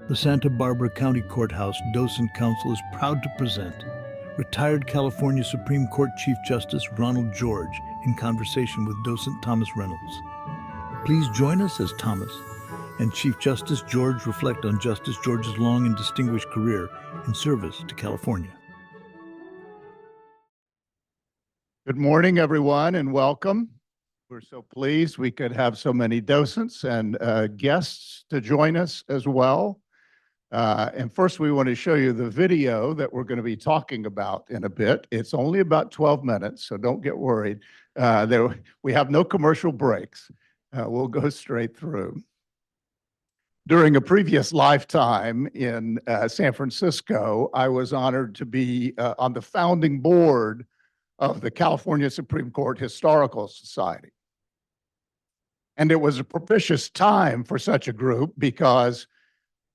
The Santa Barbara County Courthouse Docent Council is proud to present retired California Supreme Court Chief Justice Ronald George in conversation with Docent Thomas Reynolds. Please join us as Thomas and Chief Justice George reflect on Justice George's long and distinguished career in service to California. Good morning, everyone, and welcome. We're so pleased we could have so many docents and guests to join us as well. And first, we want to show you the video that we're going to be talking about in a bit. It's only about 12 minutes, so don't get worried. We have no commercial breaks. We'll go straight through. During a previous lifetime in San Francisco, I was honored to be on the founding board of the California Supreme Court Historical Society. And it was a propitious time for such a group because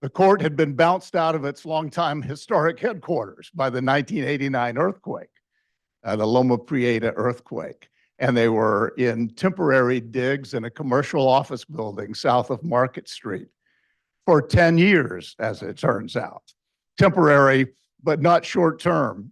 the court had been bounced out of its longtime historic headquarters by the 1989 earthquake, the Loma Prieta earthquake. And they were in temporary digs in a commercial office building south of Market Street for 10 years, as it turns out. Temporary, but not short-term.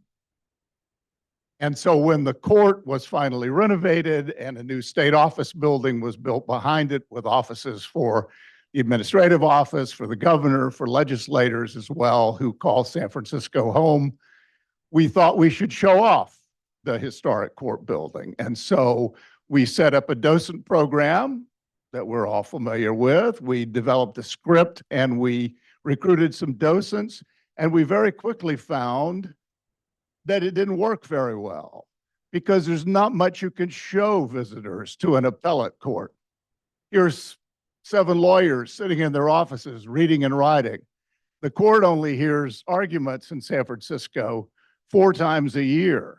And so when the court was finally renovated and a new state office building was built behind it with offices for the administrative office, for the governor, for legislators as well, who call San Francisco home, we thought we should show off the historic court building. And so we set up a docent program that we're all familiar with. We developed a script and we recruited some docents, and we very quickly found that it didn't work very well because there's not much you can show visitors to an appellate court. Here's 7 lawyers sitting in their offices reading and writing. The court only hears arguments in San Francisco 4 times a year.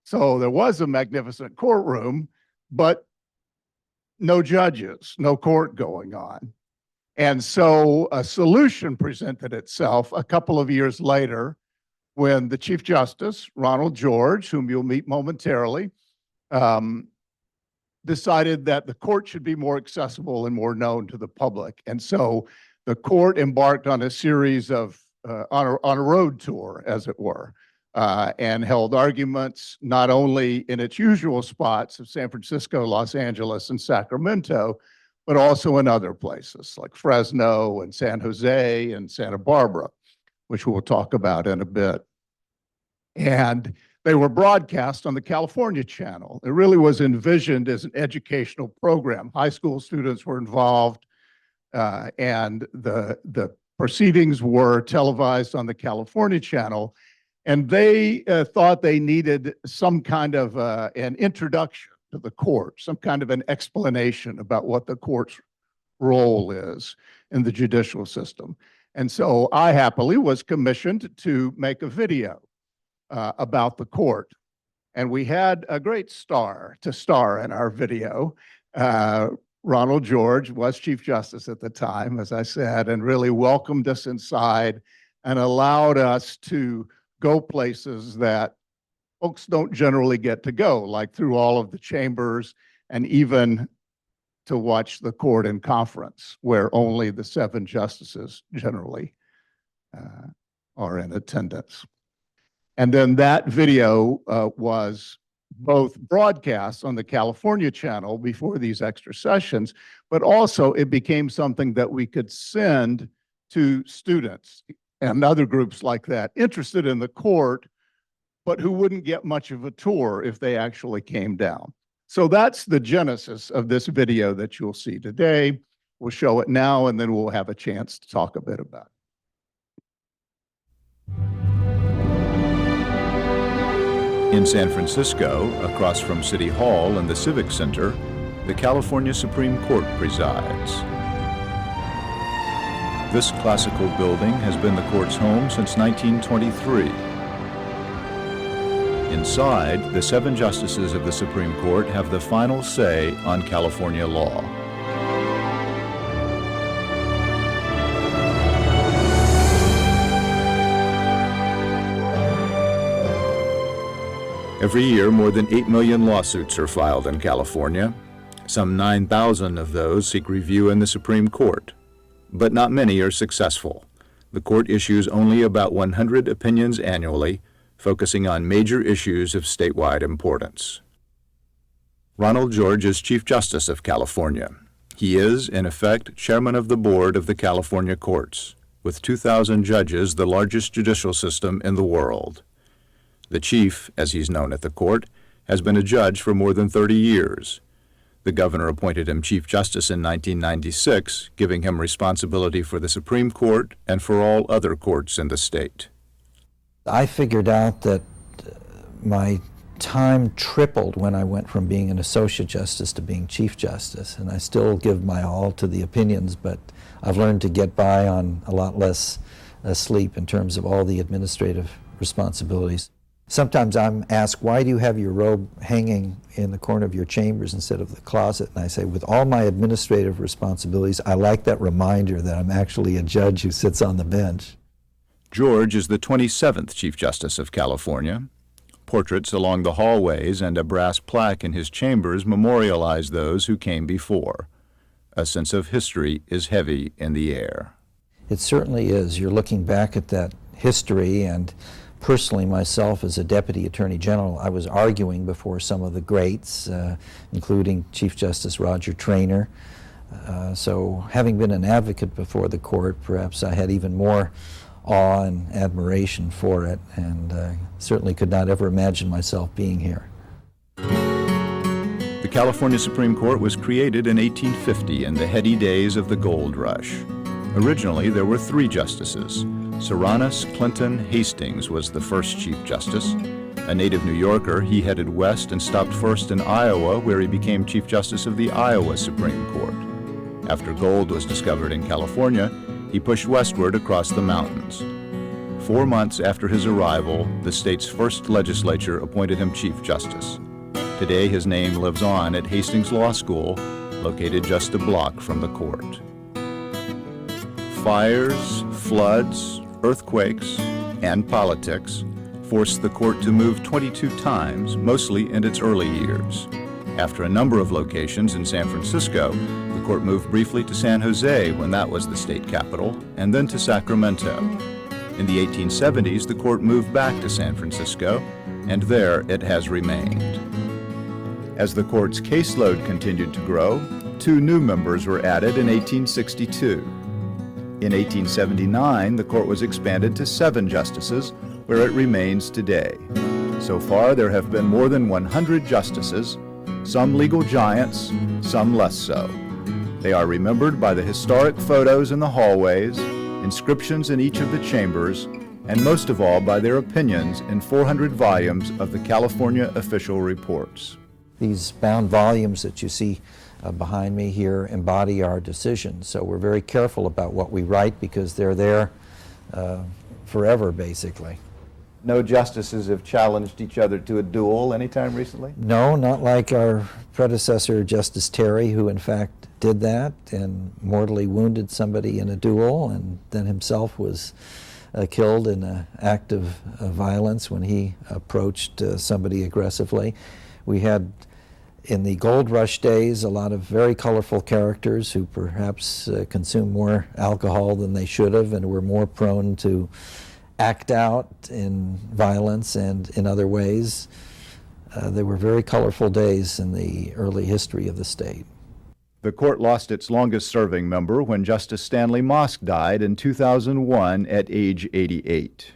So there was a magnificent courtroom, but no judges, no court going on. And so a solution presented itself a couple of years later when the Chief Justice, Ronal George, whom you'll meet momentarily, decided that the court should be more accessible and more known to the public. And so the court embarked on a series of, on a road tour, as it were, and held arguments not only in its usual spots of San Francisco, Los Angeles, and Sacramento, but also in other places like Fresno and San Jose and Santa Barbara, which we'll talk about in a bit. And they were broadcast on the California channel. It really was envisioned as an educational program. High school students were involved, and the proceedings were televised on the California channel. And they thought they needed some kind of an introduction to the court, some kind of an explanation about what the court's role is in the judicial system. And so I happily was commissioned to make a video about the court. And we had a great star to star in our video. Ronald George was Chief Justice at the time, as I said, and really welcomed us inside and allowed us to go places that folks don't generally get to go, like through all of the chambers and even to watch the court in conference, where only the 7 justices generally are in attendance. And then that video was both broadcast on the California channel before these extra sessions, but also it became something that we could send to students and other groups like that interested in the court, but who wouldn't get much of a tour if they actually came down. So that's the genesis of this video that you'll see today. We'll show it now, and then we'll have a chance to talk a bit about it. In San Francisco, across from City Hall and the Civic Center, the California Supreme Court presides. This classical building has been the court's home since 1923. Inside, the 7 justices of the Supreme Court have the final say on California law. Every year, more than 8 million lawsuits are filed in California. Some 9,000 of those seek review in the Supreme Court, but not many are successful. The court issues only about 100 opinions annually, focusing on major issues of statewide importance. Ronald George is Chief Justice of California. He is, in effect, chairman of the board of the California courts, with 2,000 judges, the largest judicial system in the world. The chief, as he's known at the court, has been a judge for more than 30 years. The governor appointed him Chief Justice in 1996, giving him responsibility for the Supreme Court and for all other courts in the state. I figured out that my time tripled when I went from being an associate justice to being chief justice, and I still give my all to the opinions, but I've learned to get by on a lot less sleep in terms of all the administrative responsibilities. Sometimes I'm asked, why do you have your robe hanging in the corner of your chambers instead of the closet? And I say, with all my administrative responsibilities, I like that reminder that I'm actually a judge who sits on the bench. George is the 27th Chief Justice of California. Portraits along the hallways and a brass plaque in his chambers memorialize those who came before. A sense of history is heavy in the air. It certainly is. You're looking back at that history, and personally myself as a Deputy Attorney General, I was arguing before some of the greats, including Chief Justice Roger Traynor. So having been an advocate before the court, perhaps I had even more awe and admiration for it, and certainly could not ever imagine myself being here. The California Supreme Court was created in 1850 in the heady days of the gold rush. Originally, there were 3 justices. Serranus Clinton Hastings was the first Chief Justice. A native New Yorker, he headed west and stopped first in Iowa, where he became Chief Justice of the Iowa Supreme Court. After gold was discovered in California, he pushed westward across the mountains. 4 months after his arrival, the state's first legislature appointed him Chief Justice. Today, his name lives on at Hastings Law School, located just a block from the court. Fires, floods, earthquakes, and politics forced the court to move 22 times, mostly in its early years. After a number of locations in San Francisco, the court moved briefly to San Jose when that was the state capital, and then to Sacramento. In the 1870s, the court moved back to San Francisco, and there it has remained. As the court's caseload continued to grow, 2 new members were added in 1862. In 1879, the court was expanded to 7 justices, where it remains today. So far, there have been more than 100 justices, some legal giants, some less so. They are remembered by the historic photos in the hallways, inscriptions in each of the chambers, and most of all by their opinions in 400 volumes of the California official reports. These bound volumes that you see behind me here embody our decisions, so we're very careful about what we write because they're there forever, basically. No justices have challenged each other to a duel anytime recently? No, not like our predecessor, Justice Terry, who in fact did that and mortally wounded somebody in a duel, and then himself was killed in an act of violence when he approached somebody aggressively. We had, in the gold rush days, a lot of very colorful characters who perhaps consumed more alcohol than they should have and were more prone to act out in violence and in other ways. They were very colorful days in the early history of the state. The court lost its longest-serving member when Justice Stanley Mosk died in 2001 at age 88.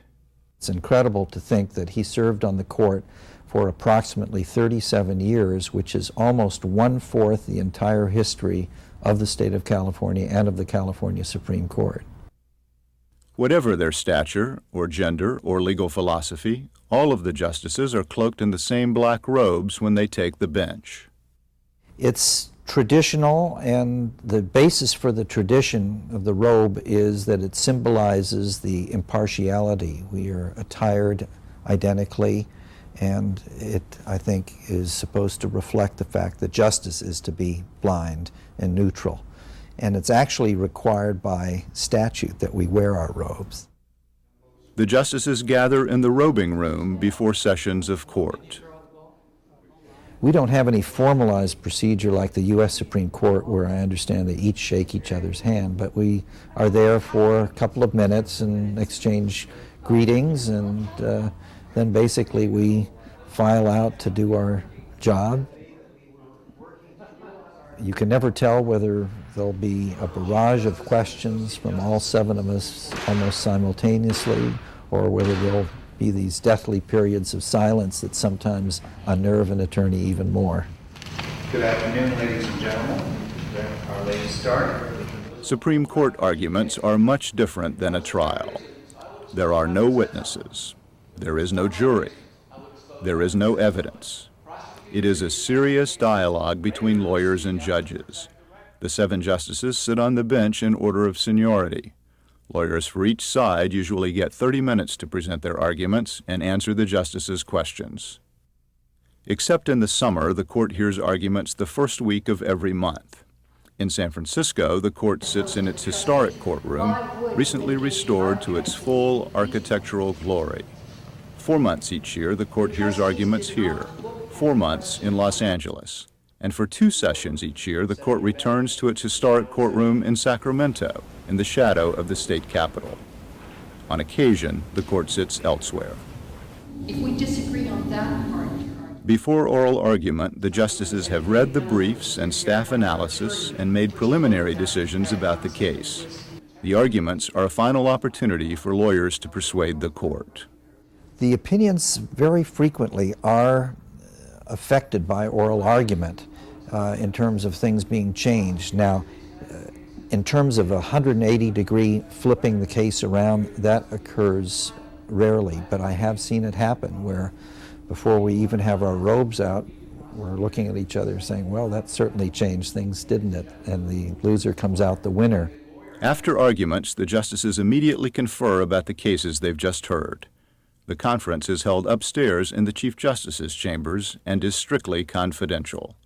It's incredible to think that he served on the court for approximately 37 years, which is almost 1/4 the entire history of the state of California and of the California Supreme Court. Whatever their stature, or gender, or legal philosophy, all of the justices are cloaked in the same black robes when they take the bench. It's traditional, and the basis for the tradition of the robe is that it symbolizes the impartiality. We are attired identically, and it, I think, is supposed to reflect the fact that justice is to be blind and neutral. And it's actually required by statute that we wear our robes. The justices gather in the robing room before sessions of court. We don't have any formalized procedure like the U.S. Supreme Court, where I understand they each shake each other's hand, but we are there for a couple of minutes and exchange greetings, and then basically we file out to do our job. You can never tell whether there'll be a barrage of questions from all 7 of us almost simultaneously, or whether there'll be these deathly periods of silence that sometimes unnerve an attorney even more. Good afternoon, ladies and gentlemen. Our ladies start. Supreme Court arguments are much different than a trial. There are no witnesses. There is no jury. There is no evidence. It is a serious dialogue between lawyers and judges. The 7 justices sit on the bench in order of seniority. Lawyers for each side usually get 30 minutes to present their arguments and answer the justices' questions. Except in the summer, the court hears arguments the first week of every month. In San Francisco, the court sits in its historic courtroom, recently restored to its full architectural glory. 4 months each year, the court hears arguments here, 4 months in Los Angeles. And for 2 sessions each year, the court returns to its historic courtroom in Sacramento, in the shadow of the state capitol. On occasion, the court sits elsewhere. If we disagree on that part, Before oral argument, the justices have read the briefs and staff analysis and made preliminary decisions about the case. The arguments are a final opportunity for lawyers to persuade the court. The opinions very frequently are affected by oral argument in terms of things being changed. Now, in terms of a 180-degree flipping the case around, that occurs rarely, but I have seen it happen where before we even have our robes out, we're looking at each other saying, well, that certainly changed things, didn't it? And the loser comes out the winner. After arguments, the justices immediately confer about the cases they've just heard. The conference is held upstairs in the Chief Justice's chambers and is strictly confidential.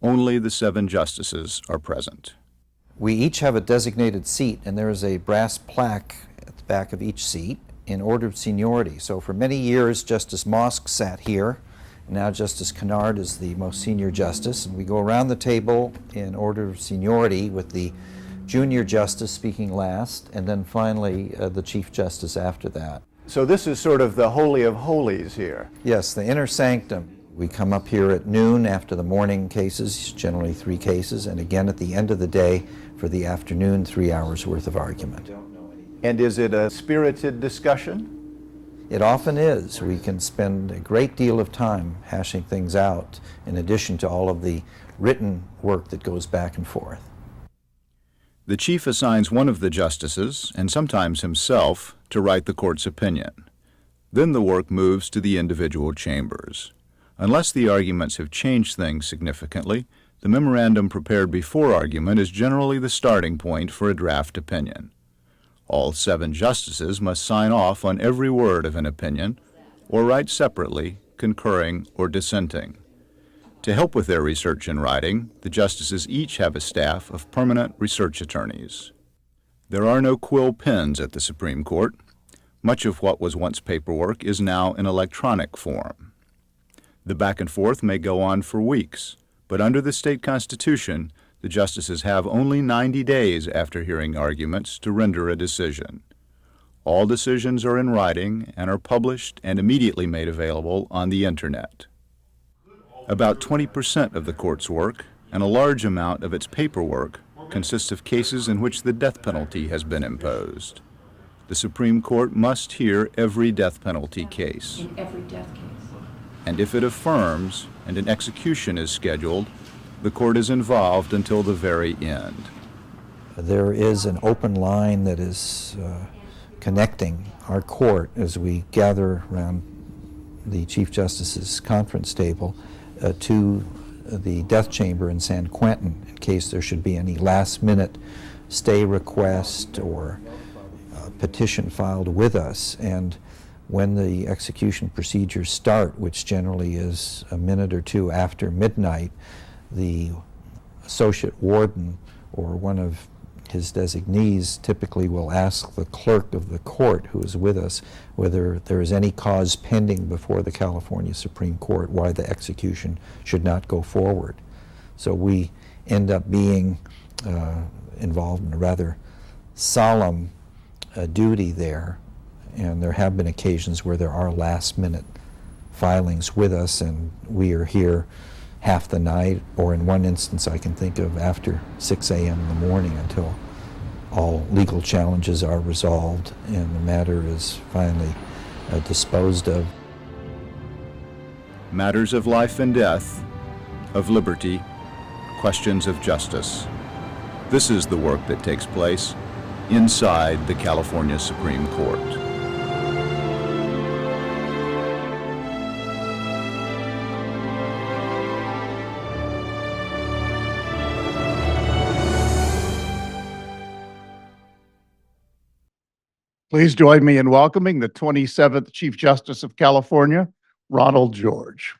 Only the 7 justices are present. We each have a designated seat, and there is a brass plaque at the back of each seat in order of seniority. So for many years, Justice Mosk sat here. Now Justice Kennard is the most senior justice, and we go around the table in order of seniority with the junior justice speaking last, and then finally the Chief Justice after that. So this is sort of the holy of holies here. Yes, the inner sanctum. We come up here at noon after the morning cases, generally 3 cases, and again at the end of the day for the afternoon 3 hours worth of argument. And is it a spirited discussion? It often is. We can spend a great deal of time hashing things out in addition to all of the written work that goes back and forth. The chief assigns one of the justices, and sometimes himself, to write the court's opinion. Then the work moves to the individual chambers. Unless the arguments have changed things significantly, the memorandum prepared before argument is generally the starting point for a draft opinion. All 7 justices must sign off on every word of an opinion, or write separately, concurring or dissenting. To help with their research and writing, the justices each have a staff of permanent research attorneys. There are no quill pens at the Supreme Court. Much of what was once paperwork is now in electronic form. The back and forth may go on for weeks, but under the state constitution, the justices have only 90 days after hearing arguments to render a decision. All decisions are in writing and are published and immediately made available on the Internet. About 20% of the court's work, and a large amount of its paperwork, consists of cases in which the death penalty has been imposed. The Supreme Court must hear every death penalty case. in every death case. And if it affirms and an execution is scheduled, the court is involved until the very end. There is an open line that is connecting our court as we gather around the Chief Justice's conference table to the death chamber in San Quentin in case there should be any last-minute stay request or petition filed with us. And when the execution procedures start, which generally is a minute or 2 after midnight, the associate warden or one of his designees typically will ask the clerk of the court who is with us whether there is any cause pending before the California Supreme Court why the execution should not go forward. So we end up being involved in a rather solemn duty there, and there have been occasions where there are last-minute filings with us, and we are here half the night, or in one instance I can think of after 6 a.m. in the morning until all legal challenges are resolved and the matter is finally disposed of. Matters of life and death, of liberty, questions of justice. This is the work that takes place inside the California Supreme Court. Please join me in welcoming the 27th Chief Justice of California, Ronald George.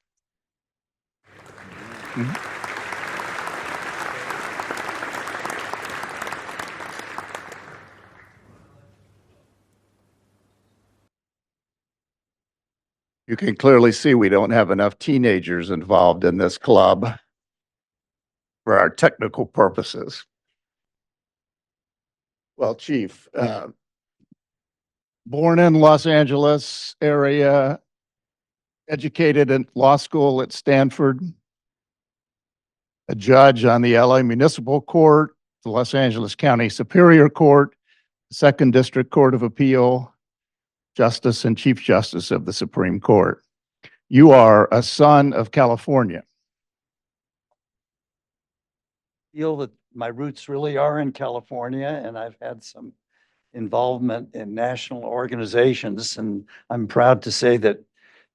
You can clearly see we don't have enough teenagers involved in this club for our technical purposes. Well, Chief, born in Los Angeles area, educated in law school at Stanford, a judge on the LA Municipal Court, the Los Angeles County Superior Court, Second District Court of Appeal, Justice and Chief Justice of the Supreme Court. You are a son of California. Feel that my roots really are in California, and I've had some involvement in national organizations, and I'm proud to say that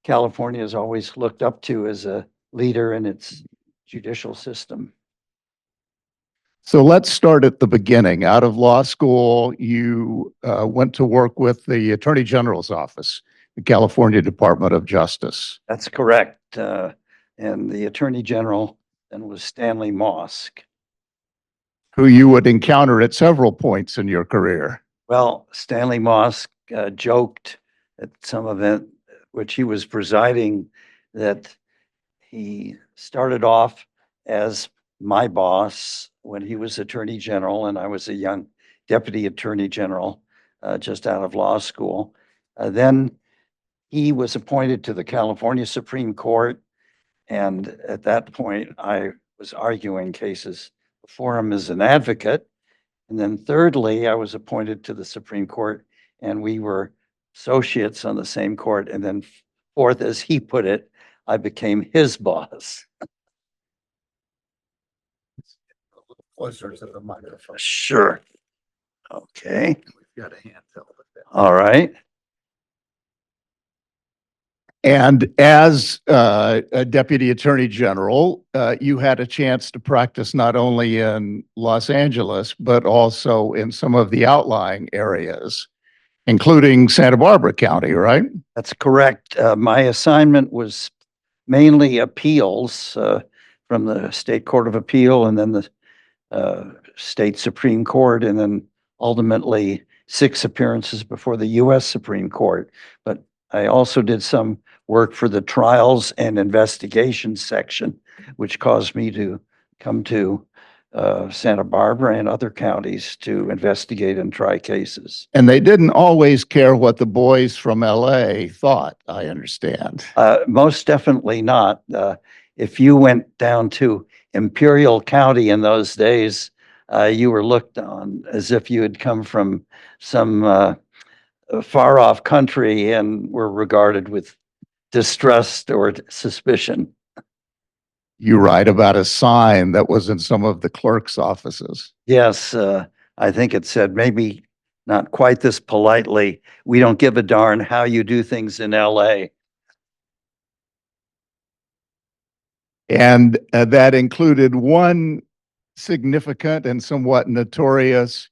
California is always looked up to as a leader in its judicial system. So let's start at the beginning. Out of law school, you went to work with the Attorney General's office, the California Department of Justice. That's correct. And the Attorney General then was Stanley Mosk. Who you would encounter at several points in your career. Well, Stanley Mosk joked at some event which he was presiding that he started off as my boss when he was Attorney General, and I was a young Deputy Attorney General just out of law school. Then he was appointed to the California Supreme Court, and at that point, I was arguing cases before him as an advocate. And then thirdly, I was appointed to the Supreme Court, and we were associates on the same court. And then fourth, as he put it, I became his boss. Closer to the microphone. Sure. Okay. We've got a handheld. All right. And as a Deputy Attorney General, you had a chance to practice not only in Los Angeles, but also in some of the outlying areas, including Santa Barbara County, right? That's correct. My assignment was mainly appeals from the State Court of Appeal, and then the State Supreme Court, and then ultimately 6 appearances before the U.S. Supreme Court. But I also did some work for the trials and investigations section, which caused me to come to Santa Barbara and other counties to investigate and try cases. And they didn't always care what the boys from LA thought, I understand. Most definitely not. If you went down to Imperial County in those days, you were looked on as if you had come from some far off country and were regarded with distrust or suspicion. You write about a sign that was in some of the clerk's offices. Yes, I think it said, maybe not quite this politely, "We don't give a darn how you do things in LA." And that included one significant and somewhat notorious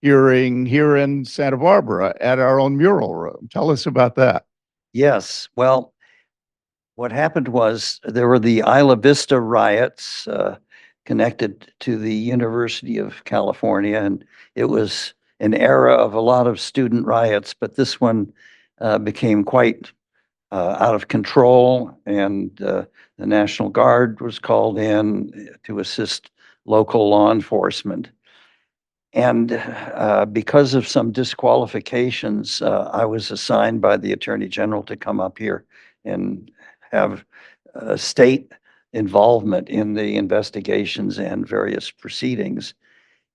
hearing here in Santa Barbara at our own mural room. Tell us about that. Yes, well, what happened was there were the Isla Vista riots connected to the University of California, and it was an era of a lot of student riots, but this one became quite out of control, and the National Guard was called in to assist local law enforcement. And because of some disqualifications, I was assigned by the Attorney General to come up here and have state involvement in the investigations and various proceedings.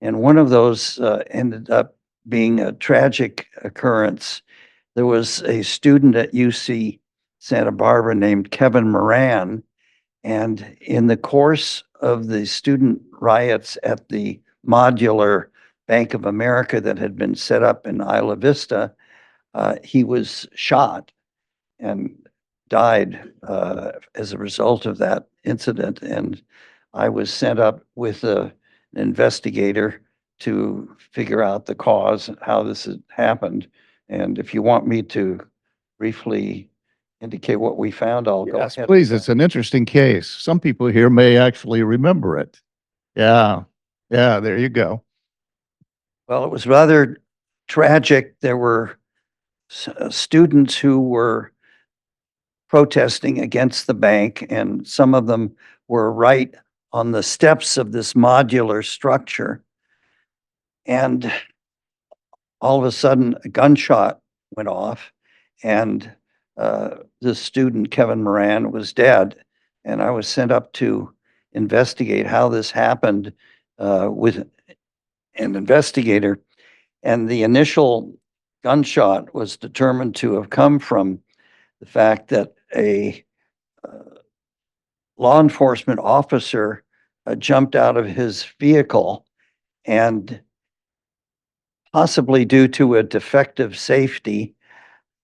And one of those ended up being a tragic occurrence. There was a student at UC Santa Barbara named Kevin Moran, and in the course of the student riots at the modular Bank of America that had been set up in Isla Vista, he was shot and died as a result of that incident. And I was sent up with an investigator to figure out the cause, how this had happened. And if you want me to briefly indicate what we found, I'll go Yes, ahead. please. It's an interesting case. Some people here may actually remember it. Yeah. Yeah, there you go. Well, it was rather tragic. There were students who were protesting against the bank, and some of them were right on the steps of this modular structure. And all of a sudden, a gunshot went off, and the student, Kevin Moran, was dead. And I was sent up to investigate how this happened with an investigator. And the initial gunshot was determined to have come from the fact that a law enforcement officer jumped out of his vehicle, and possibly due to a defective safety,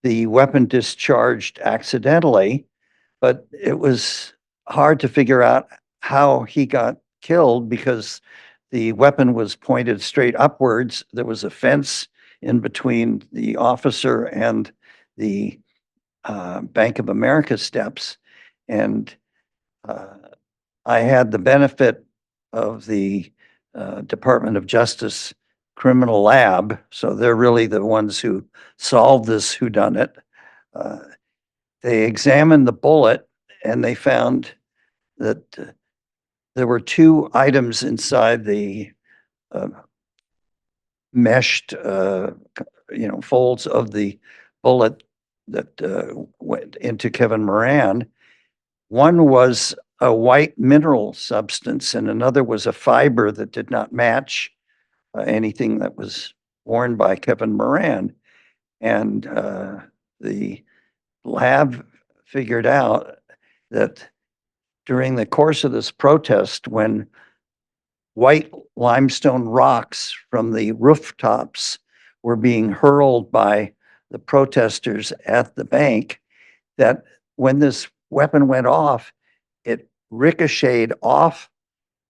the weapon discharged accidentally, but it was hard to figure out how he got killed because the weapon was pointed straight upwards. There was a fence in between the officer and the Bank of America steps. And I had the benefit of the Department of Justice Criminal Lab, so they're really the ones who solved this whodunit. They examined the bullet, and they found that there were two items inside the meshed, folds of the bullet that went into Kevin Moran. One was a white mineral substance, and another was a fiber that did not match anything that was worn by Kevin Moran. And the lab figured out that during the course of this protest, when white limestone rocks from the rooftops were being hurled by the protesters at the bank, that when this weapon went off, it ricocheted off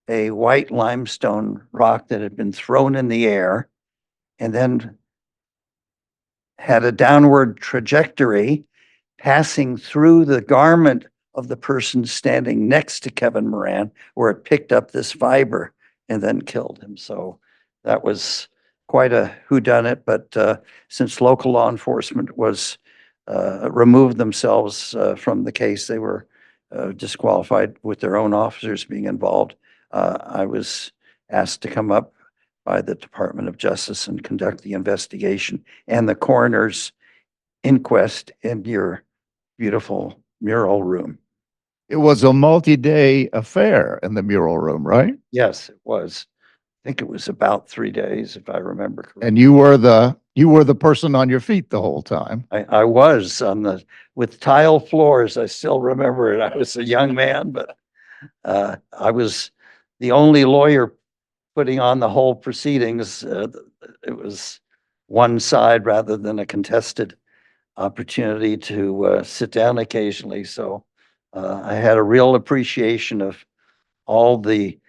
a white limestone rock that had been thrown in the air and then had a downward trajectory passing through the garment of the person standing next to Kevin Moran, where it picked up this fiber and then killed him. So that was quite a whodunit, but since local law enforcement was removed themselves from the case, they were disqualified with their own officers being involved. I was asked to come up by the Department of Justice and conduct the investigation and the coroner's inquest in your beautiful mural room. It was a multi-day affair in the mural room, right? Yes, it was. I think it was about 3 days, if I remember correctly. And you were the person on your feet the whole time. I was with tile floors. I still remember it. I was a young man, but I was the only lawyer putting on the whole proceedings. It was one side rather than a contested opportunity to sit down occasionally. So I had a real appreciation of all the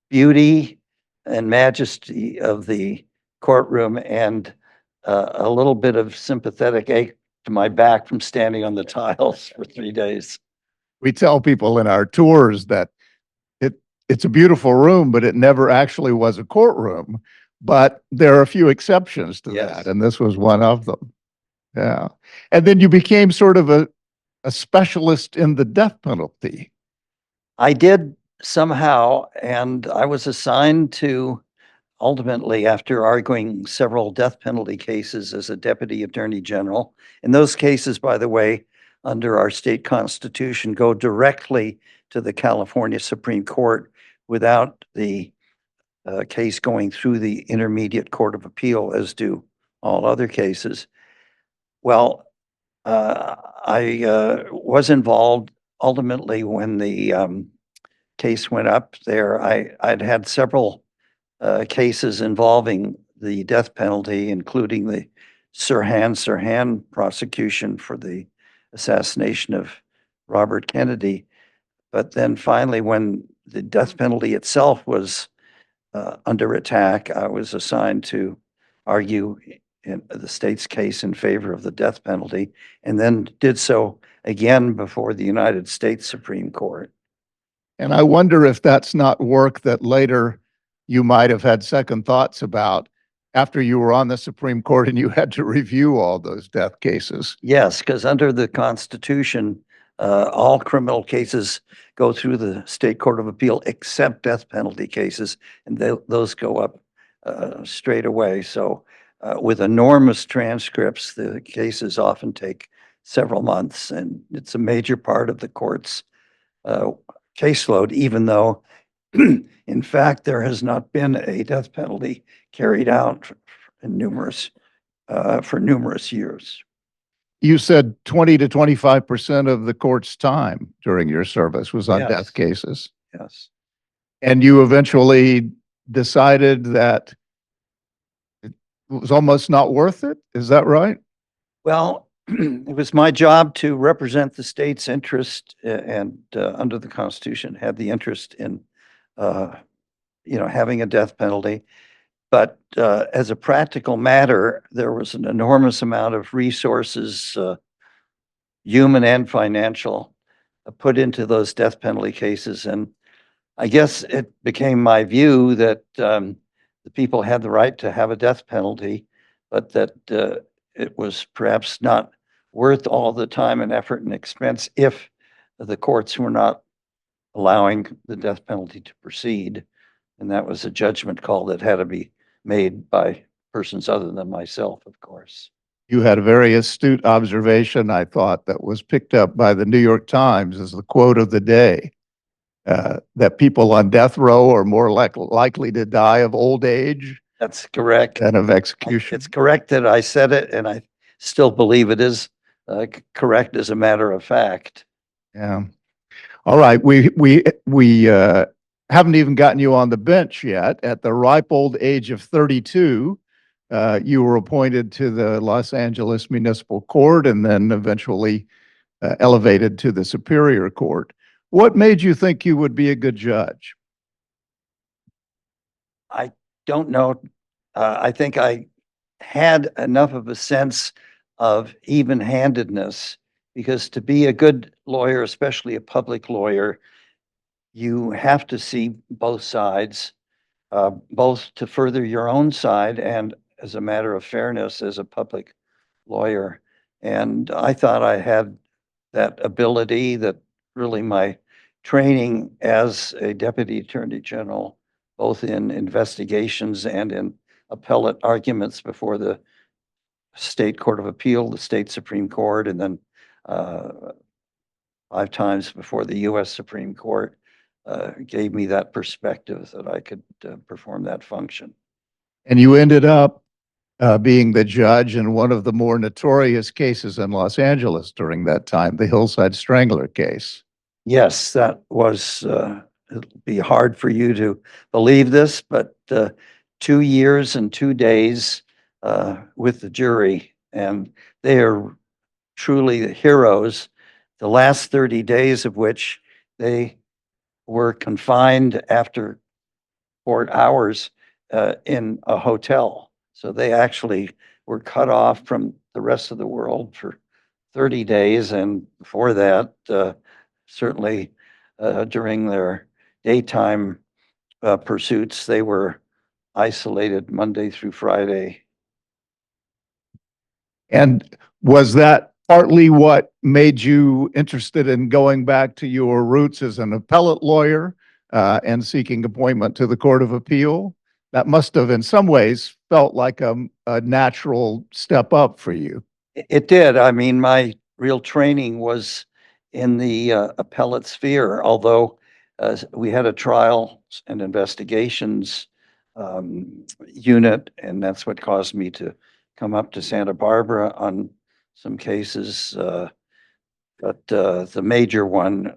beauty and majesty of the courtroom, and a little bit of sympathetic ache to my back from standing on the tiles for 3 days. We tell people in our tours that it's a beautiful room, but it never actually was a courtroom. But there are a few exceptions to Yes. that, and this was one of them. Yeah. And then you became sort of a specialist in the death penalty. I did somehow, and I was assigned to ultimately, after arguing several death penalty cases as a deputy attorney general. And those cases, by the way, under our state constitution, go directly to the California Supreme Court without the case going through the Intermediate Court of Appeal, as do all other cases. Well, I was involved ultimately when the case went up there. I'd had several cases involving the death penalty, including the Sirhan prosecution for the assassination of Robert Kennedy. But then finally, when the death penalty itself was under attack, I was assigned to argue in the state's case in favor of the death penalty, and then did so again before the United States Supreme Court. And I wonder if that's not work that later you might have had second thoughts about after you were on the Supreme Court and you had to review all those death cases. Yes, because under the Constitution, all criminal cases go through the State Court of Appeal except death penalty cases, and those go up straight away. So with enormous transcripts, the cases often take several months, and it's a major part of the court's caseload, even though in fact, there has not been a death penalty carried out in for numerous years. You said 20 to 25% of the court's time during your service was on Yes. death cases. Yes. And you eventually decided that it was almost not worth it. Is that right? Well, it was my job to represent the state's interest and under the Constitution had the interest in having a death penalty. But as a practical matter, there was an enormous amount of resources, human and financial, put into those death penalty cases. And I guess it became my view that the people had the right to have a death penalty, but that it was perhaps not worth all the time and effort and expense if the courts were not allowing the death penalty to proceed. And that was a judgment call that had to be made by persons other than myself, of course. You had a very astute observation, I thought, that was picked up by the New York Times as the quote of the day, that people on death row are more likely to die of old age That's correct. than of execution. It's correct that I said it, and I still believe it is correct as a matter of fact. Yeah. All right. We haven't even gotten you on the bench yet. At the ripe old age of 32, you were appointed to the Los Angeles Municipal Court and then eventually elevated to the Superior Court. What made you think you would be a good judge? I don't know. I think I had enough of a sense of even-handedness, because to be a good lawyer, especially a public lawyer, you have to see both sides, both to further your own side and as a matter of fairness as a public lawyer. And I thought I had that ability, that really my training as a deputy attorney general, both in investigations and in appellate arguments before the State Court of Appeal, the State Supreme Court, and then 5 times before the U.S. Supreme Court, gave me that perspective that I could perform that function. And you ended up being the judge in one of the more notorious cases in Los Angeles during that time, the Hillside Strangler case. Yes, that was, it'll be hard for you to believe this, but 2 years and 2 days with the jury, and they are truly the heroes. The last 30 days of which they were confined after court hours in a hotel. So they actually were cut off from the rest of the world for 30 days. And before that, certainly during their daytime pursuits. They were isolated Monday through Friday. And was that partly what made you interested in going back to your roots as an appellate lawyer and seeking appointment to the Court of Appeal? That must have, in some ways, felt like a natural step up for you. It did. I mean, my real training was in the appellate sphere, although we had a trials and investigations unit, and that's what caused me to come up to Santa Barbara on some cases. But the major one,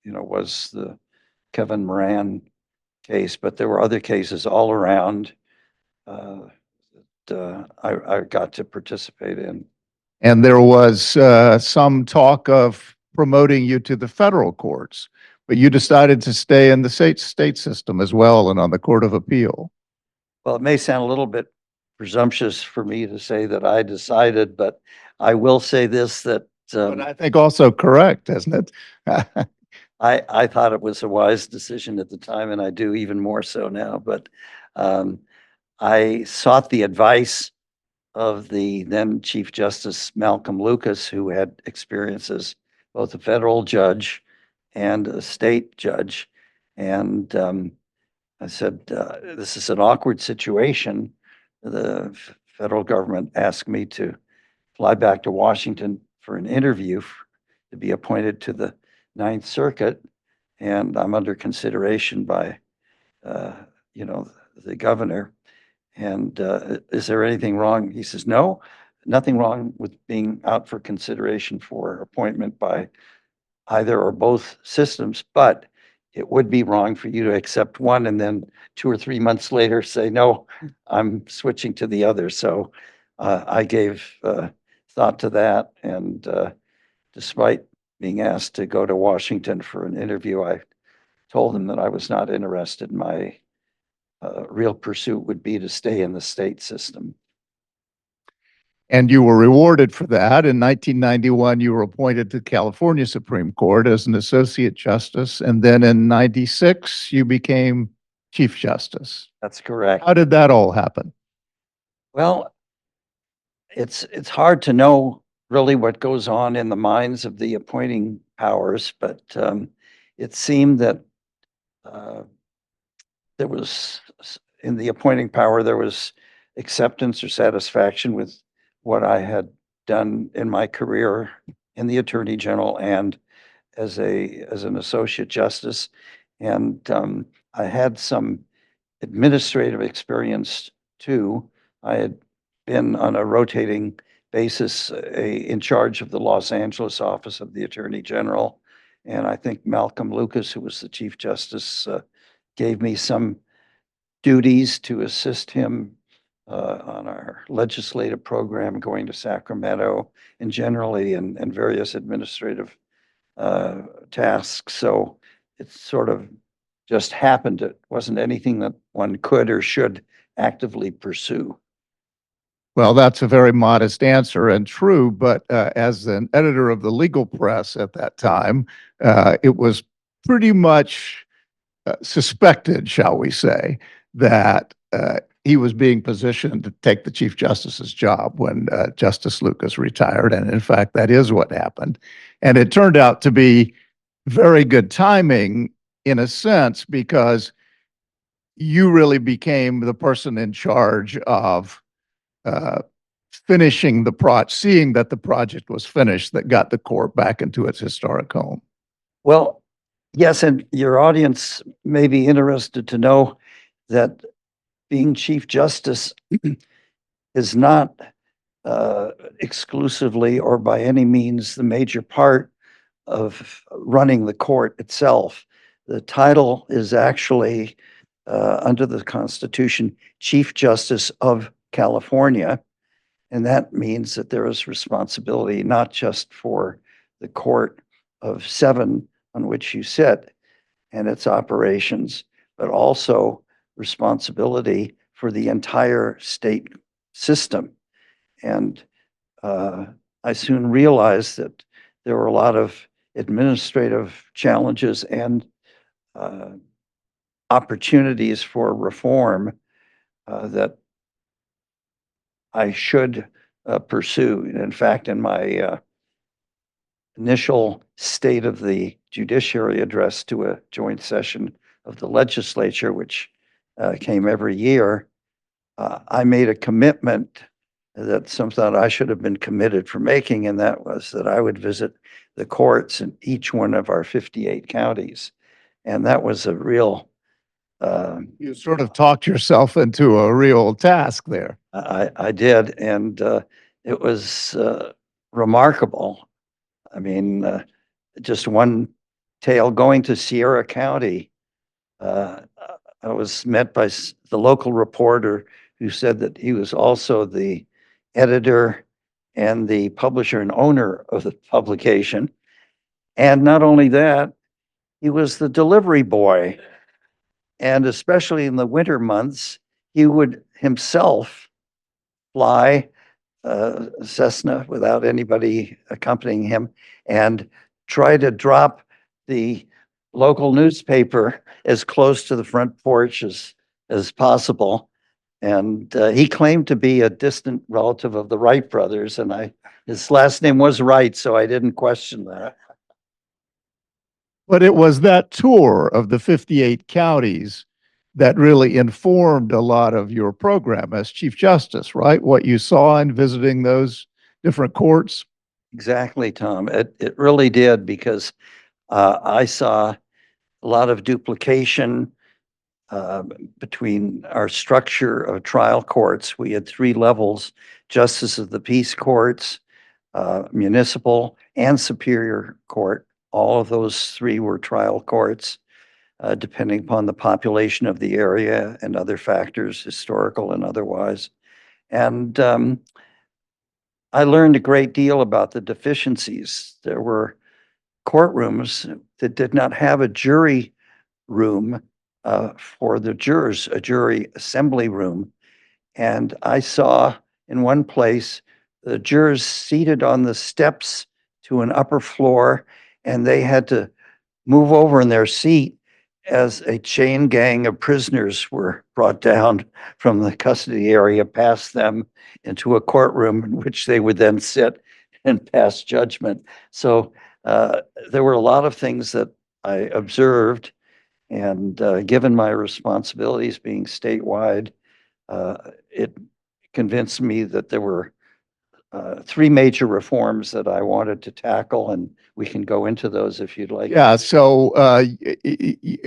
was the Kevin Moran case, but there were other cases all around that I got to participate in. And there was some talk of promoting you to the federal courts, but you decided to stay in the state system as well and on the Court of Appeal. Well, it may sound a little bit presumptuous for me to say that I decided, but I will say this, that But I think also correct, isn't it? I thought it was a wise decision at the time, and I do even more so now. But I sought the advice of the then Chief Justice Malcolm Lucas, who had experience as both a federal judge and a state judge. And I said, this is an awkward situation. The federal government asked me to fly back to Washington for an interview to be appointed to the Ninth Circuit, and I'm under consideration by, the governor. And is there anything wrong? He says, no, nothing wrong with being out for consideration for appointment by either or both systems, but it would be wrong for you to accept one and then 2 or 3 months later say, no, I'm switching to the other. So I gave thought to that. And despite being asked to go to Washington for an interview, I told them that I was not interested. My real pursuit would be to stay in the state system. And you were rewarded for that. In 1991, you were appointed to California Supreme Court as an associate justice. And then in 96, you became Chief Justice. That's correct. How did that all happen? Well, it's hard to know really what goes on in the minds of the appointing powers, but it seemed that there was, in the appointing power, there was acceptance or satisfaction with what I had done in my career in the Attorney General and as an associate justice. And I had some administrative experience too. I had been on a rotating basis in charge of the Los Angeles office of the Attorney General. And I think Malcolm Lucas, who was the Chief Justice, gave me some duties to assist him on our legislative program going to Sacramento and generally in various administrative tasks. So it sort of just happened. It wasn't anything that one could or should actively pursue. Well, that's a very modest answer and true, but as an editor of the legal press at that time, it was pretty much suspected, shall we say, that he was being positioned to take the Chief Justice's job when Justice Lucas retired. And in fact, that is what happened. And it turned out to be very good timing in a sense, because you really became the person in charge of finishing the project, seeing that the project was finished that got the court back into its historic home. Well, yes, and your audience may be interested to know that being Chief Justice is not exclusively or by any means the major part of running the court itself. The title is actually, under the Constitution, Chief Justice of California. And that means that there is responsibility not just for the court of 7 on which you sit and its operations, but also responsibility for the entire state system. And I soon realized that there were a lot of administrative challenges and opportunities for reform that I should pursue. And in fact, in my initial State of the Judiciary address to a joint session of the legislature, which came every year, I made a commitment that some thought I should have been committed for making, and that was that I would visit the courts in each one of our 58 counties. And that was a real, You sort of talked yourself into a real task there. I did, and it was remarkable. I mean, just one tale, going to Sierra County, I was met by the local reporter who said that he was also the editor and the publisher and owner of the publication. And not only that, he was the delivery boy. And especially in the winter months, he would himself fly Cessna without anybody accompanying him and try to drop the local newspaper as close to the front porch as possible. And he claimed to be a distant relative of the Wright brothers, and his last name was Wright, so I didn't question that. But it was that tour of the 58 counties that really informed a lot of your program as Chief Justice, right? What you saw in visiting those different courts. Exactly, Tom. It really did, because I saw a lot of duplication between our structure of trial courts. We had 3 levels: Justice of the Peace Courts, Municipal, and Superior Court. All of those 3 were trial courts, depending upon the population of the area and other factors, historical and otherwise. And I learned a great deal about the deficiencies. There were courtrooms that did not have a jury room for the jurors, a jury assembly room. And I saw in one place the jurors seated on the steps to an upper floor, and they had to move over in their seat as a chain gang of prisoners were brought down from the custody area past them into a courtroom in which they would then sit and pass judgment. So there were a lot of things that I observed, and given my responsibilities being statewide, it convinced me that there were 3 major reforms that I wanted to tackle, and we can go into those if you'd like. Yeah, so I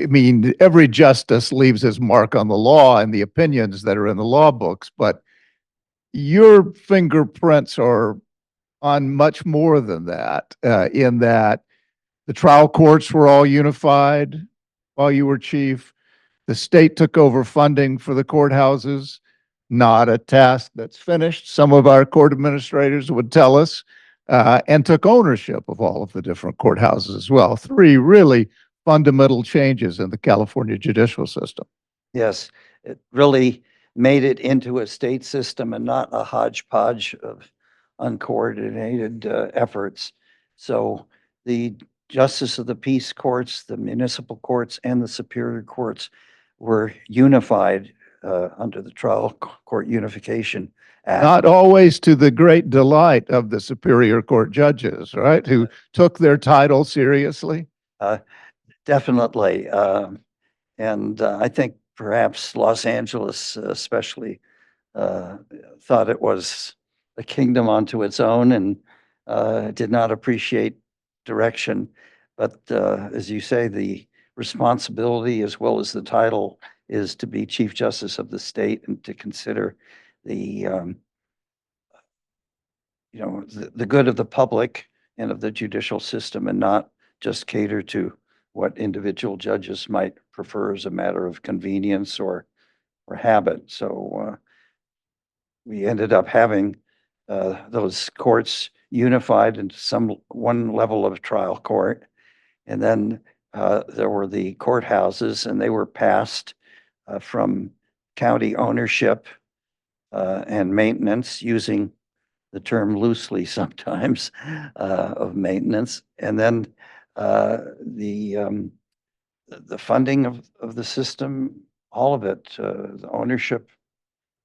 mean, every justice leaves his mark on the law and the opinions that are in the law books, but your fingerprints are on much more than that, in that the trial courts were all unified while you were chief. The state took over funding for the courthouses, not a task that's finished, some of our court administrators would tell us, and took ownership of all of the different courthouses as well. 3 really fundamental changes in the California judicial system. Yes, it really made it into a state system and not a hodgepodge of uncoordinated efforts. So the Justice of the Peace Courts, the municipal courts, and the superior courts were unified under the Trial Court Unification Act. Not always to the great delight of the Superior Court judges, right, who took their title seriously. Definitely. And I think perhaps Los Angeles especially thought it was a kingdom unto its own, and did not appreciate direction. But as you say, the responsibility as well as the title is to be Chief Justice of the state and to consider the the good of the public and of the judicial system, and not just cater to what individual judges might prefer as a matter of convenience or habit. So we ended up having those courts unified into one level of trial court. And then there were the courthouses, and they were passed from county ownership and maintenance, using the term loosely sometimes, of maintenance. And then the the funding of the system, all of it, the ownership,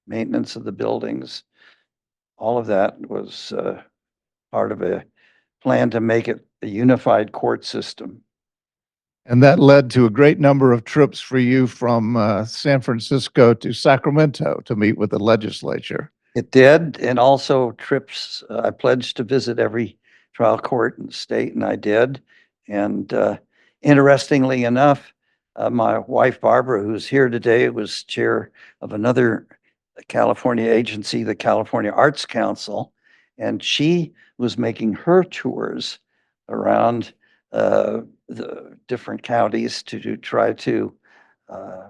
maintenance of the buildings, all of that was part of a plan to make it a unified court system. And that led to a great number of trips for you from San Francisco to Sacramento to meet with the legislature. It did, and also trips. I pledged to visit every trial court in the state, and I did. And interestingly enough, my wife Barbara, who's here today, was chair of another California agency, the California Arts Council, and she was making her tours around the different counties to try to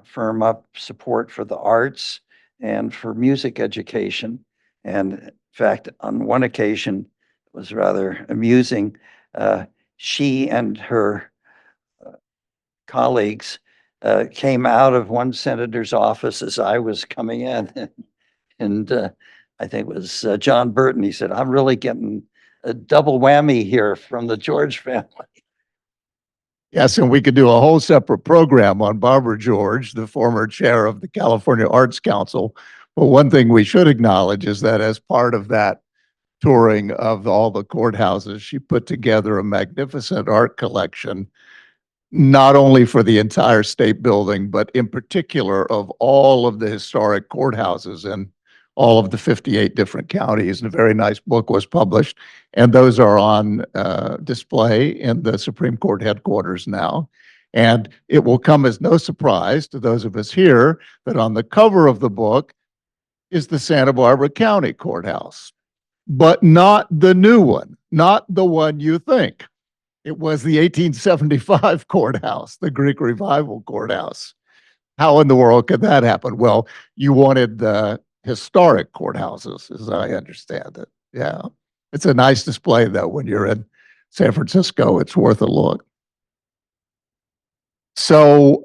firm up support for the arts and for music education. And in fact, on one occasion, it was rather amusing. She and her colleagues came out of one senator's office as I was coming in. And I think it was John Burton. He said, "I'm really getting a double whammy here from the George family." Yes, and we could do a whole separate program on Barbara George, the former chair of the California Arts Council. But one thing we should acknowledge is that as part of that touring of all the courthouses, she put together a magnificent art collection, not only for the entire state building, but in particular of all of the historic courthouses in all of the 58 different counties. And a very nice book was published, and those are on display in the Supreme Court headquarters now. And it will come as no surprise to those of us here that on the cover of the book is the Santa Barbara County Courthouse, but not the new one, not the one you think. It was the 1875 courthouse, the Greek Revival courthouse. How in the world could that happen? Well, you wanted the historic courthouses, as I understand it. Yeah. It's a nice display, though, when you're in San Francisco. It's worth a look. So,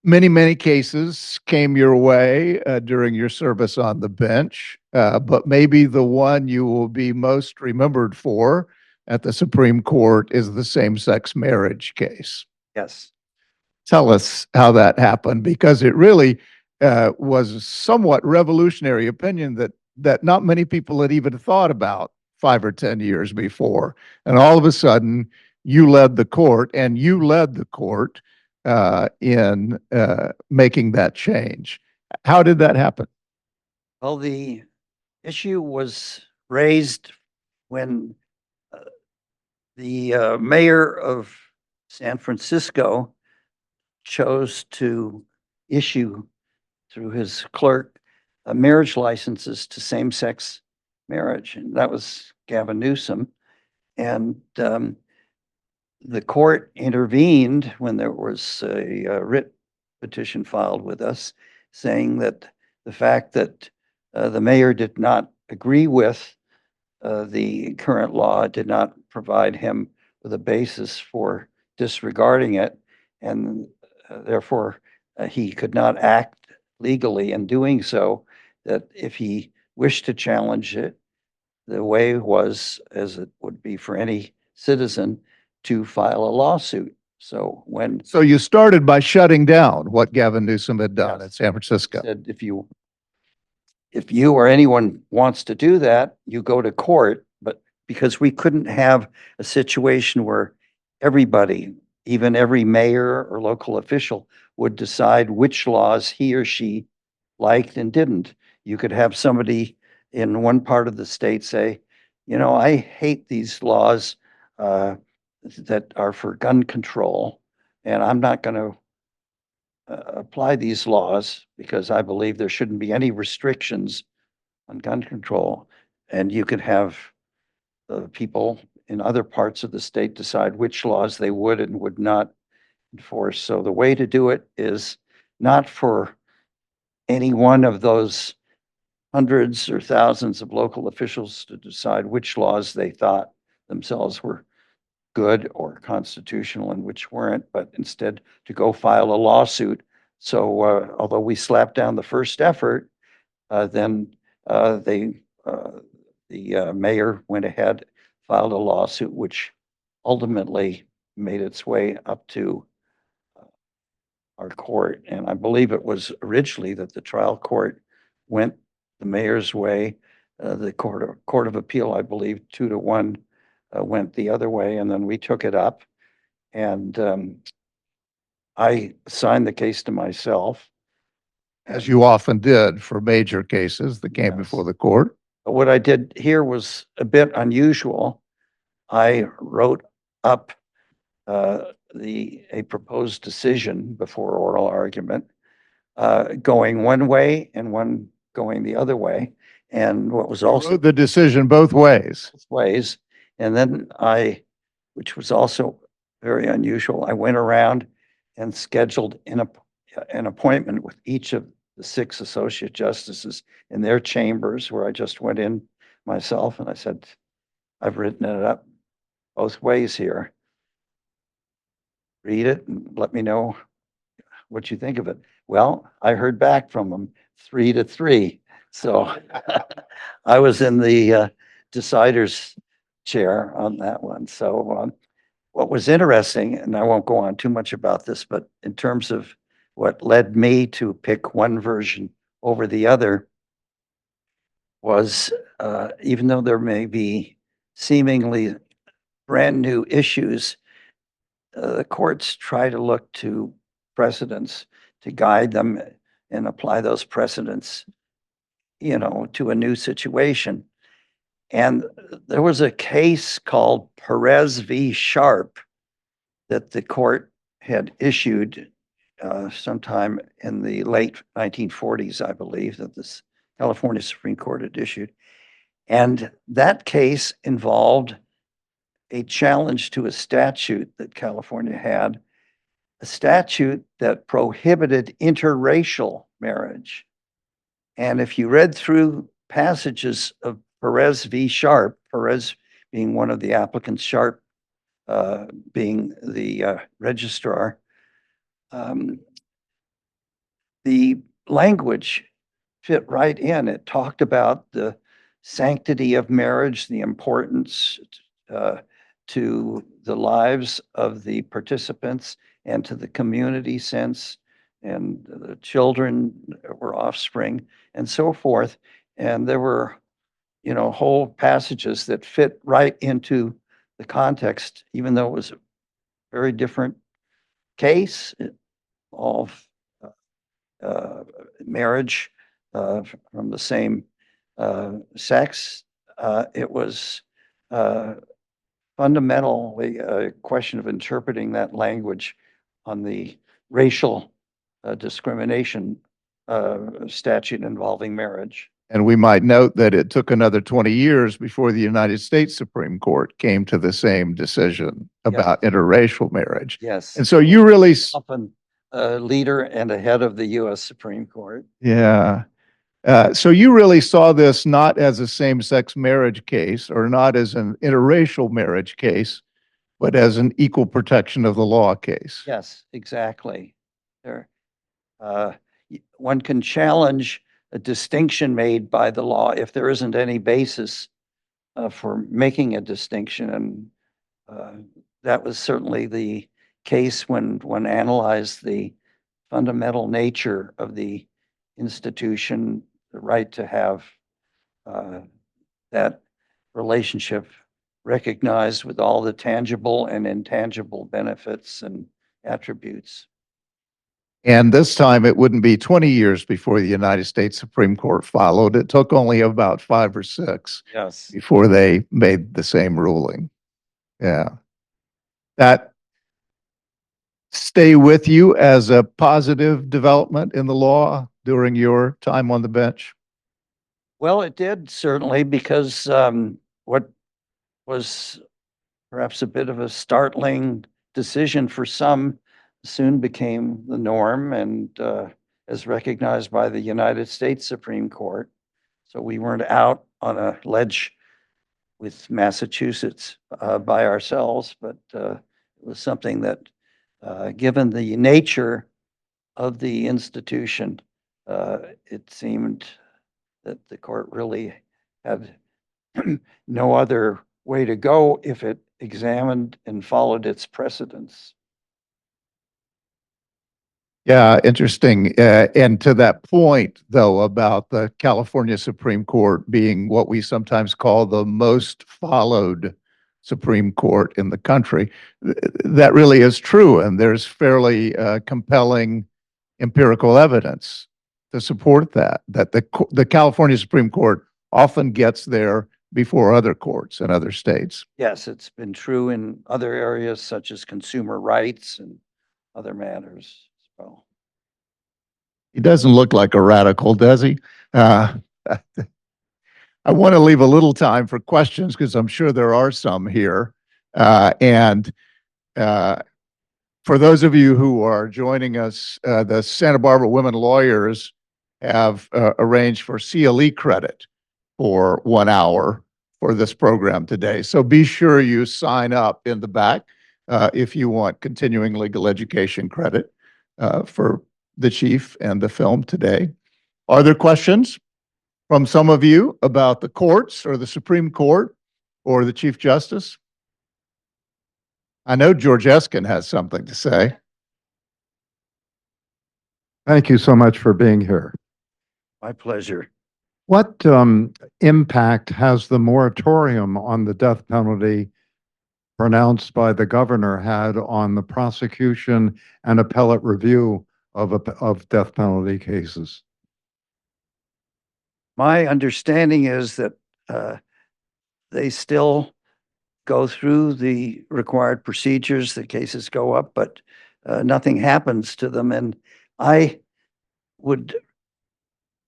many cases came your way during your service on the bench, but maybe the one you will be most remembered for at the Supreme Court is the same-sex marriage case. Yes. Tell us how that happened, because it really was a somewhat revolutionary opinion that not many people had even thought about 5 or 10 years before. And all of a sudden, you led the court, and you led the court in making that change. How did that happen? Well, the issue was raised when the mayor of San Francisco chose to issue through his clerk marriage licenses to same-sex marriage, and that was Gavin Newsom. And the court intervened when there was a writ petition filed with us, saying that the fact that the mayor did not agree with the current law did not provide him with a basis for disregarding it, and therefore he could not act legally in doing so, that if he wished to challenge it, the way was, as it would be for any citizen, to file a lawsuit. So you started by shutting down what Gavin Newsom had done in San Francisco. said, if you or anyone wants to do that, you go to court. But because we couldn't have a situation where everybody, even every mayor or local official, would decide which laws he or she liked and didn't. You could have somebody in one part of the state say, I hate these laws that are for gun control, and I'm not going to apply these laws because I believe there shouldn't be any restrictions on gun control. And you could have people in other parts of the state decide which laws they would and would not enforce. So the way to do it is not for any one of those hundreds or thousands of local officials to decide which laws they thought themselves were good or constitutional and which weren't, but instead to go file a lawsuit. So although we slapped down the first effort, then the mayor went ahead, filed a lawsuit, which ultimately made its way up to our court. And I believe it was originally that the trial court went the mayor's way. The Court of Appeal, I believe, 2-1 went the other way, and then we took it up. And I assigned the case to myself. As you often did for major cases that came Yes. before the court. But what I did here was a bit unusual. I wrote up a proposed decision before oral argument, going one way and one going the other way. And what was You also wrote the decision both ways. ways. And then which was also very unusual, I went around and scheduled an appointment with each of the 6 associate justices in their chambers, where I just went in myself and I said, I've written it up both ways here. Read it and let me know what you think of it. Well, I heard back from them 3-3. So I was in the decider's chair on that one. So what was interesting, and I won't go on too much about this, but in terms of what led me to pick one version over the other was, even though there may be seemingly brand new issues, the courts try to look to precedents to guide them and apply those precedents, to a new situation. And there was a case called Perez v. Sharp that the court had issued sometime in the late 1940s, I believe, that this California Supreme Court had issued. And that case involved a challenge to a statute that California had, a statute that prohibited interracial marriage. And if you read through passages of Perez v. Sharp, Perez being one of the applicants, Sharp being the registrar, the language fit right in. It talked about the sanctity of marriage, the importance to the lives of the participants and to the community sense, and the children were offspring and so forth. And there were, whole passages that fit right into the context, even though it was a very different case of marriage from the same sex. It was fundamentally a question of interpreting that language on the racial discrimination statute involving marriage. And we might note that it took another 20 years before the United States Supreme Court came to the same decision about interracial marriage. Yes. And so you really, Often a leader and a head of the U.S. Supreme Court. yeah. So you really saw this not as a same-sex marriage case or not as an interracial marriage case, but as an equal protection of the law case. Yes, exactly. One can challenge a distinction made by the law if there isn't any basis for making a distinction. And that was certainly the case when one analyzed the fundamental nature of the institution, the right to have that relationship recognized with all the tangible and intangible benefits and attributes. And this time it wouldn't be 20 years before the United States Supreme Court followed. It took only about 5 or 6 Yes. before they made the same ruling. Yeah. That stay with you as a positive development in the law during your time on the bench? Well, it did certainly, because what was perhaps a bit of a startling decision for some soon became the norm, and as recognized by the United States Supreme Court. So we weren't out on a ledge with Massachusetts by ourselves, but it was something that, given the nature of the institution, it seemed that the court really had no other way to go if it examined and followed its precedents. Yeah, interesting. And to that point, though, about the California Supreme Court being what we sometimes call the most followed Supreme Court in the country, that really is true. And there's fairly compelling empirical evidence to support that, that the California Supreme Court often gets there before other courts in other states. Yes, it's been true in other areas such as consumer rights and other matters. So, He doesn't look like a radical, does he? I want to leave a little time for questions because I'm sure there are some here. And for those of you who are joining us, the Santa Barbara Women Lawyers have arranged for CLE credit for 1 hour for this program today. So be sure you sign up in the back if you want continuing legal education credit for the chief and the film today. Are there questions from some of you about the courts or the Supreme Court or the Chief Justice? I know George Eskin has something to say. Thank you so much for being here. my pleasure. What impact has the moratorium on the death penalty pronounced by the governor had on the prosecution and appellate review of death penalty cases? My understanding is that they still go through the required procedures, the cases go up, but nothing happens to them. And I would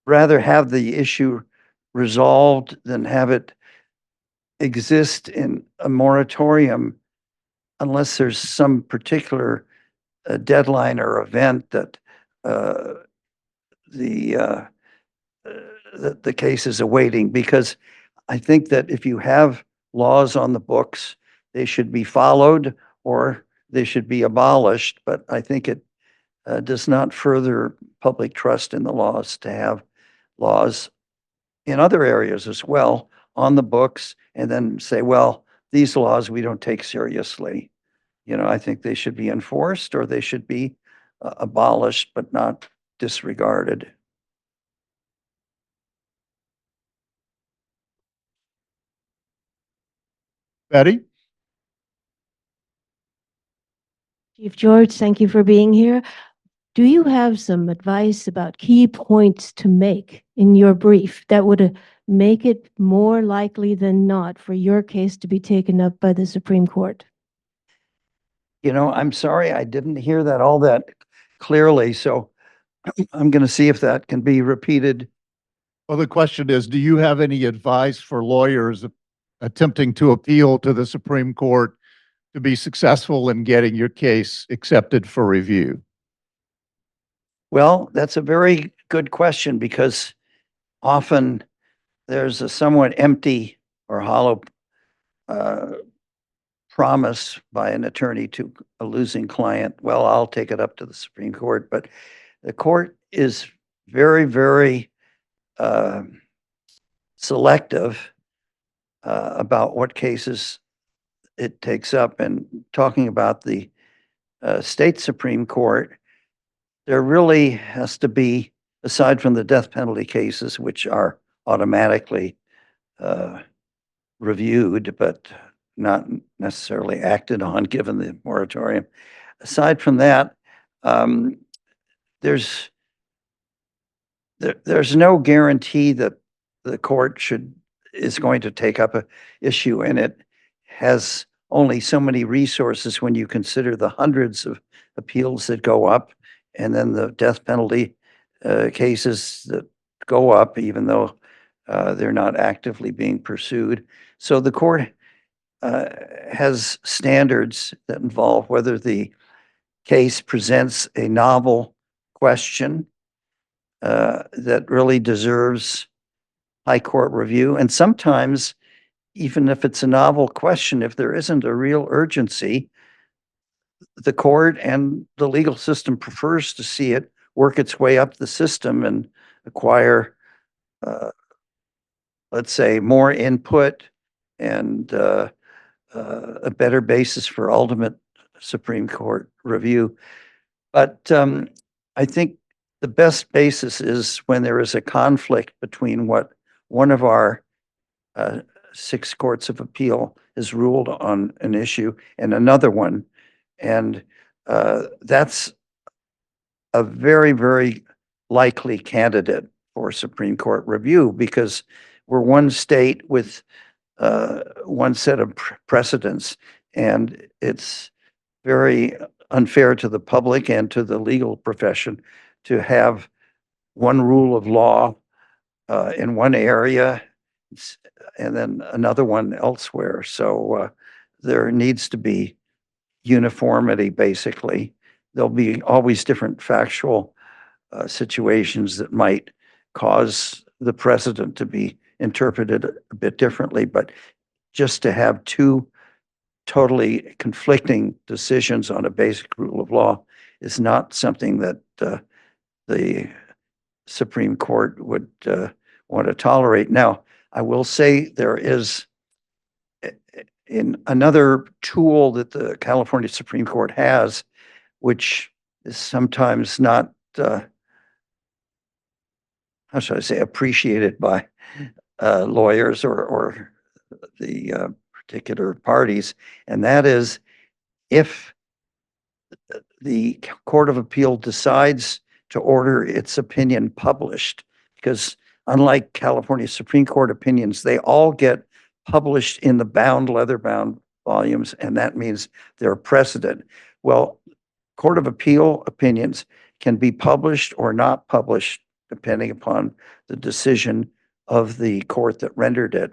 rather have the issue resolved than have it exist in a moratorium unless there's some particular deadline or event that the case is awaiting. Because I think that if you have laws on the books, they should be followed or they should be abolished. But I think it does not further public trust in the laws to have laws in other areas as well on the books and then say, well, these laws we don't take seriously. You know, I think they should be enforced or they should be abolished, but not disregarded. Betty? Chief George, thank you for being here. Do you have some advice about key points to make in your brief that would make it more likely than not for your case to be taken up by the Supreme Court? You know, I'm sorry, I didn't hear that all that clearly, so I'm going to see if that can be repeated. Well, the question is, do you have any advice for lawyers attempting to appeal to the Supreme Court to be successful in getting your case accepted for review? Well, that's a very good question because often there's a somewhat empty or hollow promise by an attorney to a losing client. Well, I'll take it up to the Supreme Court, but the court is very, very selective about what cases it takes up. And talking about the state Supreme Court, there really has to be, aside from the death penalty cases, which are automatically reviewed, but not necessarily acted on given the moratorium. Aside from that, there's no guarantee that the court is going to take up a issue, and it has only so many resources when you consider the hundreds of appeals that go up and then the death penalty cases that go up, even though they're not actively being pursued. So the court has standards that involve whether the case presents a novel question that really deserves high court review. And sometimes, even if it's a novel question, if there isn't a real urgency, the court and the legal system prefers to see it work its way up the system and acquire, let's say, more input and a better basis for ultimate Supreme Court review. But I think the best basis is when there is a conflict between what one of our 6 courts of appeal has ruled on an issue and another one. And that's a very, very likely candidate for Supreme Court review because we're one state with one set of precedents, and it's very unfair to the public and to the legal profession to have one rule of law in one area and then another one elsewhere. So there needs to be uniformity, basically. There'll be always different factual situations that might cause the precedent to be interpreted a bit differently, but just to have 2 totally conflicting decisions on a basic rule of law is not something that the Supreme Court would want to tolerate. Now, I will say there is in another tool that the California Supreme Court has, which is sometimes not, how should I say, appreciated by lawyers or the particular parties, and that is if the Court of Appeal decides to order its opinion published, because unlike California Supreme Court opinions, they all get published in the leather-bound volumes, and that means they're precedent. Well, Court of Appeal opinions can be published or not published depending upon the decision of the court that rendered it.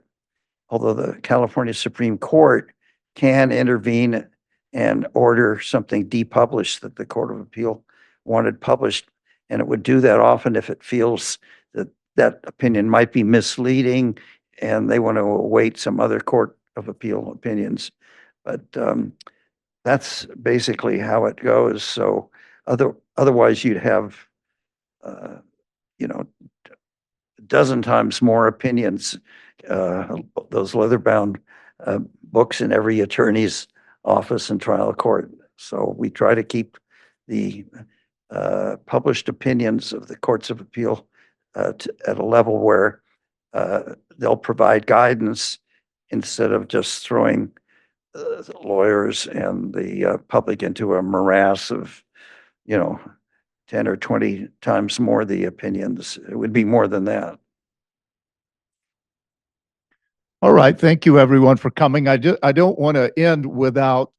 Although the California Supreme Court can intervene and order something depublished that the Court of Appeal wanted published, and it would do that often if it feels that that opinion might be misleading and they want to await some other Court of Appeal opinions. But that's basically how it goes. So otherwise you'd have, a dozen times more opinions, those leather-bound books in every attorney's office and trial court. So we try to keep the published opinions of the courts of appeal at a level where they'll provide guidance instead of just throwing the lawyers and the public into a morass of, 10 or 20 times more the opinions. It would be more than that. All right, thank you everyone for coming. I don't want to end without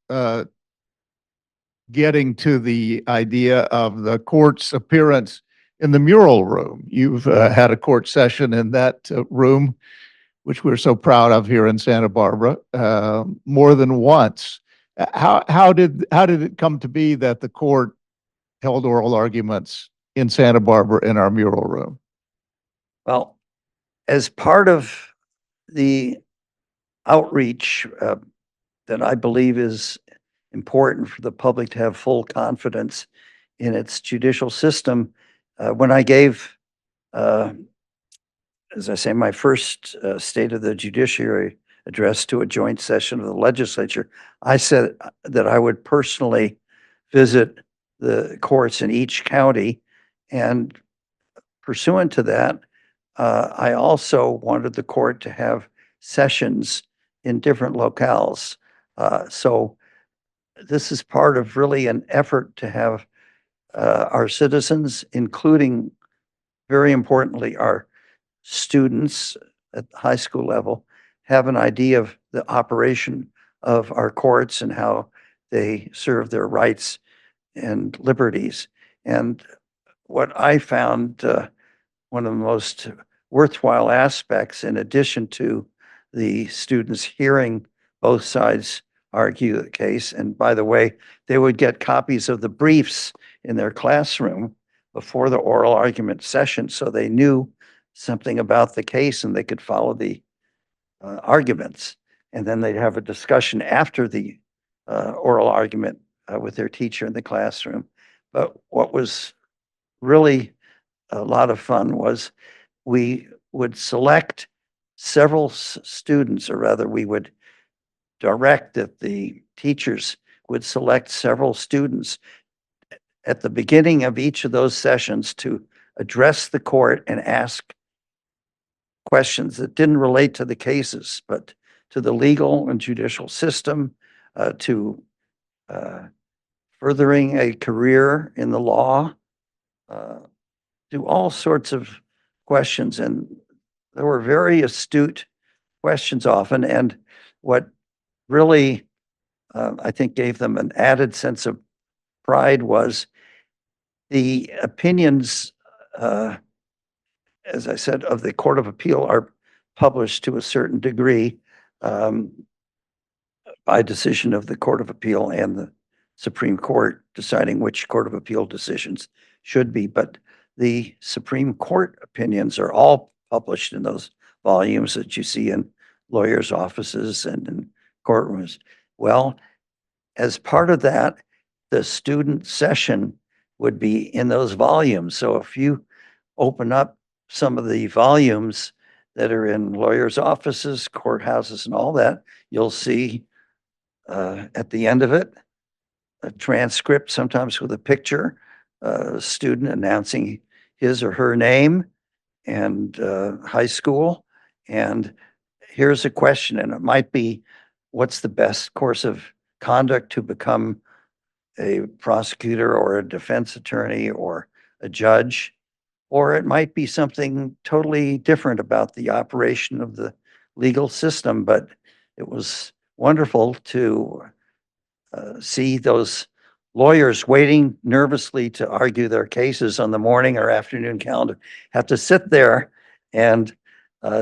getting to the idea of the court's appearance in the mural room. You've had a court session in that room, which we're so proud of here in Santa Barbara, more than once. How did it come to be that the court held oral arguments in Santa Barbara in our mural room? Well, as part of the outreach that I believe is important for the public to have full confidence in its judicial system, when I gave, as I say, my first State of the Judiciary address to a joint session of the legislature, I said that I would personally visit the courts in each county, and pursuant to that, I also wanted the court to have sessions in different locales. So this is part of really an effort to have our citizens, including, very importantly, our students at the high school level, have an idea of the operation of our courts and how they serve their rights and liberties. And what I found one of the most worthwhile aspects, in addition to the students hearing both sides argue the case, and by the way, they would get copies of the briefs in their classroom before the oral argument session, so they knew something about the case and they could follow the arguments. And then they'd have a discussion after the oral argument with their teacher in the classroom. But what was really a lot of fun was we would select several students, or rather we would direct that the teachers would select several students at the beginning of each of those sessions to address the court and ask questions that didn't relate to the cases, but to the legal and judicial system, to furthering a career in the law, do all sorts of questions. And there were very astute questions often. And what really, I think, gave them an added sense of pride was the opinions, as I said, of the Court of Appeal are published to a certain degree by decision of the Court of Appeal and the Supreme Court deciding which Court of Appeal decisions should be. But the Supreme Court opinions are all published in those volumes that you see in lawyers' offices and in courtrooms. Well, as part of that, the student session would be in those volumes. So if you open up some of the volumes that are in lawyers' offices, courthouses, and all that, you'll see at the end of it a transcript, sometimes with a picture, a student announcing his or her name and high school. And here's a question, and it might be, what's the best course of conduct to become a prosecutor or a defense attorney or a judge? Or it might be something totally different about the operation of the legal system. But it was wonderful to see those lawyers waiting nervously to argue their cases on the morning or afternoon calendar have to sit there and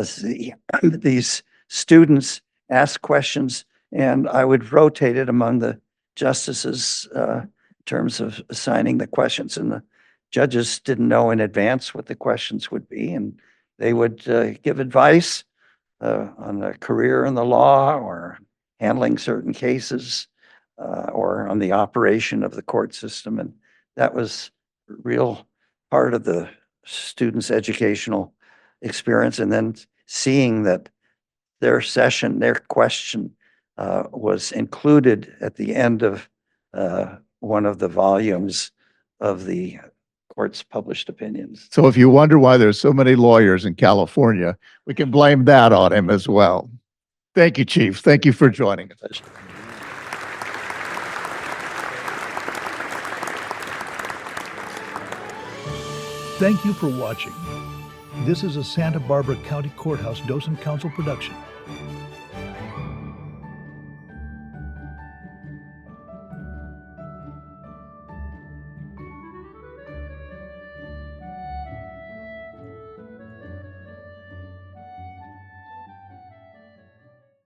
see these students ask questions, and I would rotate it among the justices in terms of assigning the questions. And the judges didn't know in advance what the questions would be, and they would give advice on a career in the law or handling certain cases or on the operation of the court system. And that was a real part of the students' educational experience. And then seeing that their session, their question was included at the end of one of the volumes of the court's published opinions. So if you wonder why there's so many lawyers in California, we can blame that on him as well. Thank you, Chief. Thank you for joining us. Thank you for watching. This is a Santa Barbara County Courthouse Docent Council production.